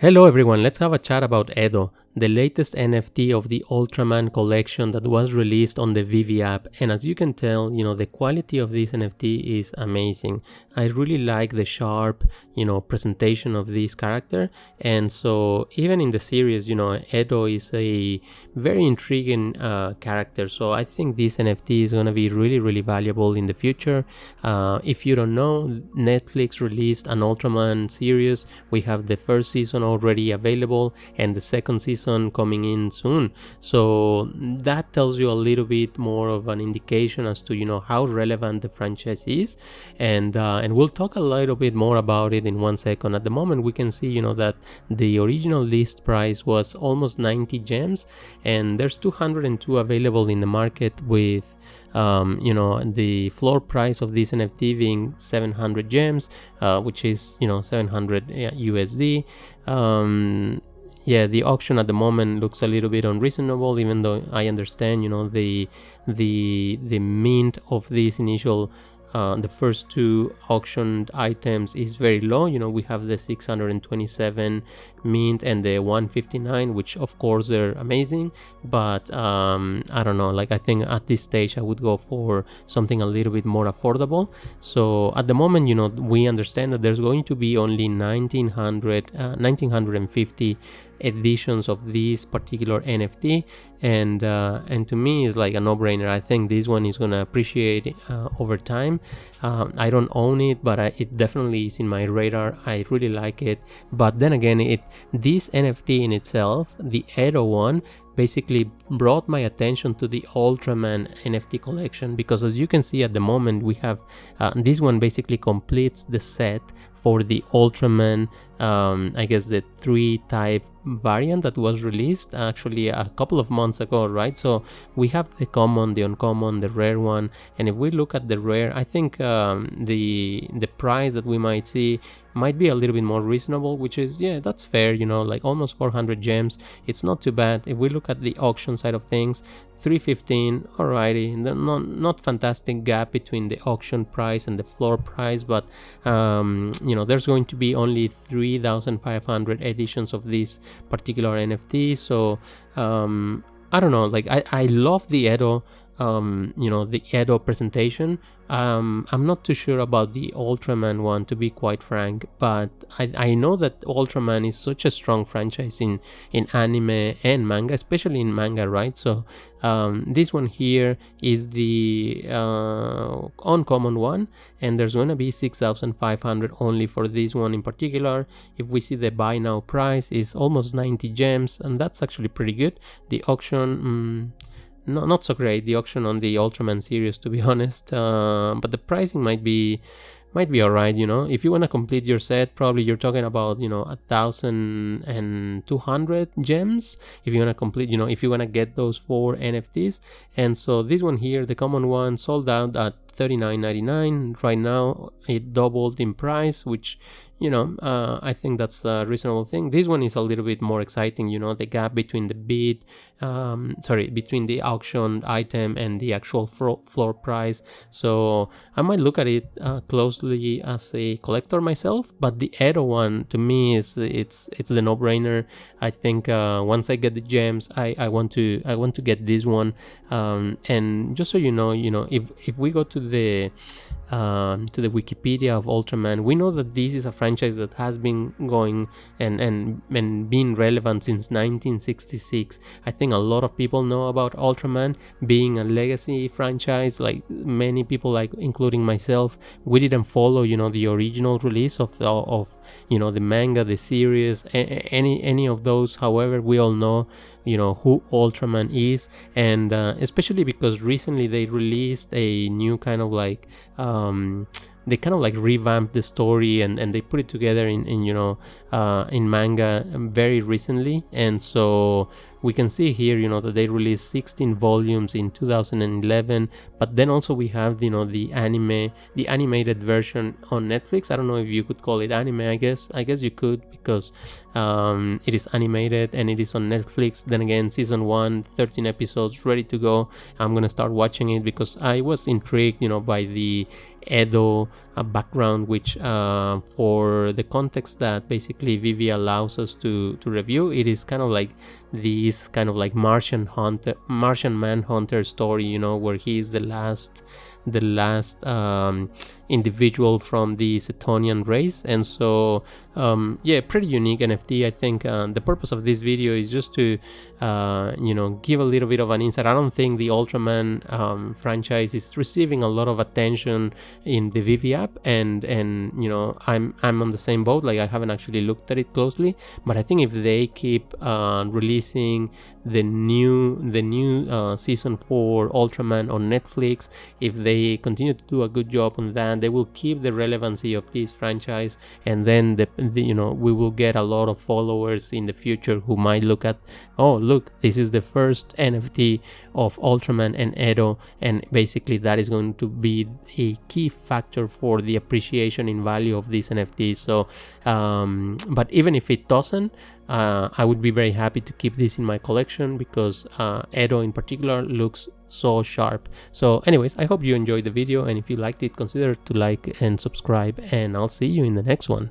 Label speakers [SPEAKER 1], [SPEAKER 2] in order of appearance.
[SPEAKER 1] Hello everyone, let's have a chat about Edo, the latest NFT of the Ultraman collection that was released on the VeVe app. And as you can tell, the quality of this NFT is amazing. I really like the sharp, presentation of this character. And so even in the series, Edo is a very intriguing character. So I think this NFT is going to be really, really valuable in the future. If you don't know, Netflix released an Ultraman series. We have the first season already available and the second season coming in soon, so that tells you a little bit more of an indication as to how relevant the franchise is, and we'll talk a little bit more about it in 1 second. At the moment we can see that the original list price was almost 90 gems, and there's 202 available in the market, with the floor price of this NFT being 700 gems, which is 700 USD. The auction at the moment looks a little bit unreasonable, even though I understand the mint of this initial the first two auctioned items is very low. We have the 627 mint and the 159, which of course they're amazing, but I don't know, I think at this stage I would go for something a little bit more affordable. So at the moment, we understand that there's going to be only 1950 editions of this particular NFT, and to me it's like a no-brainer. I think this one is gonna appreciate over time. I don't own it, but it definitely is in my radar. I really like it, but then again, this NFT in itself, the Edo one, basically brought my attention to the Ultraman NFT collection, because as you can see at the moment we have this one basically completes the set for the Ultraman, I guess the 3 type variant that was released actually a couple of months ago, right? So we have the common, the uncommon, the rare one, and if we look at the rare, I think the price that we might see might be a little bit more reasonable, which is, that's fair, almost 400 gems. It's not too bad. If we look at the auction side of things, 315, alrighty, not fantastic gap between the auction price and the floor price, but there's going to be only 3,500 editions of this particular NFT. So I don't know, I love the Edo, the Edo presentation. I'm not too sure about the Ultraman one, to be quite frank, but I know that Ultraman is such a strong franchise in anime and manga, especially in manga, right? So this one here is the uncommon one, and there's gonna be 6,500 only for this one in particular. If we see the buy now price is almost 90 gems, and that's actually pretty good. The auction, no, not so great, the auction on the Ultraman series, to be honest, but the pricing might be alright. If you want to complete your set, probably you're talking about 1,200 gems if you want to complete, if you want to get those 4 NFTs. And so this one here, the common one, sold out at $39.99. Right now it doubled in price, which I think that's a reasonable thing. This one is a little bit more exciting, the gap between the bid, between the auction item and the actual floor price. So I might look at it closely as a collector myself, but the Edo one, to me, it's the no-brainer. I think once I get the gems, I want to get this one. And just so you know, if we go to the Wikipedia of Ultraman, we know that this is a franchise that has been going and been relevant since 1966. I think a lot of people know about Ultraman being a legacy franchise. Like many people, including myself, we didn't follow the original release of the manga, the series, any of those. However, we all know who Ultraman is, and especially because recently they released a new kind of they kind of revamped the story and they put it together in manga very recently. And so we can see here that they released 16 volumes in 2011, but then also we have the animated version on Netflix. I don't know if you could call it anime. I guess you could, because it is animated and it is on Netflix. Then again, season 1, 13 episodes ready to go. I'm gonna start watching it because I was intrigued by the Edo background, which for the context that basically VeVe allows us to review, it is kind of like this kind of like Martian Manhunter story, you know, where he is the last individual from the Setonian race. And so yeah, pretty unique NFT. I think the purpose of this video is just to you know, give a little bit of an insight. I don't think the Ultraman franchise is receiving a lot of attention in the VeVe app, and you know, I'm on the same boat. Like, I haven't actually looked at it closely, but I think if they keep releasing the new season 4 Ultraman on Netflix, if they continue to do a good job on that, they will keep the relevancy of this franchise, and then you know, we will get a lot of followers in the future who might look at, oh look, this is the first NFT of Ultraman and Edo, and basically that is going to be a key factor for the appreciation in value of these NFTs. So but even if it doesn't, I would be very happy to keep this in my collection, because Edo in particular looks so sharp. So anyways, I hope you enjoyed the video, and if you liked it, consider to like and subscribe, and I'll see you in the next one.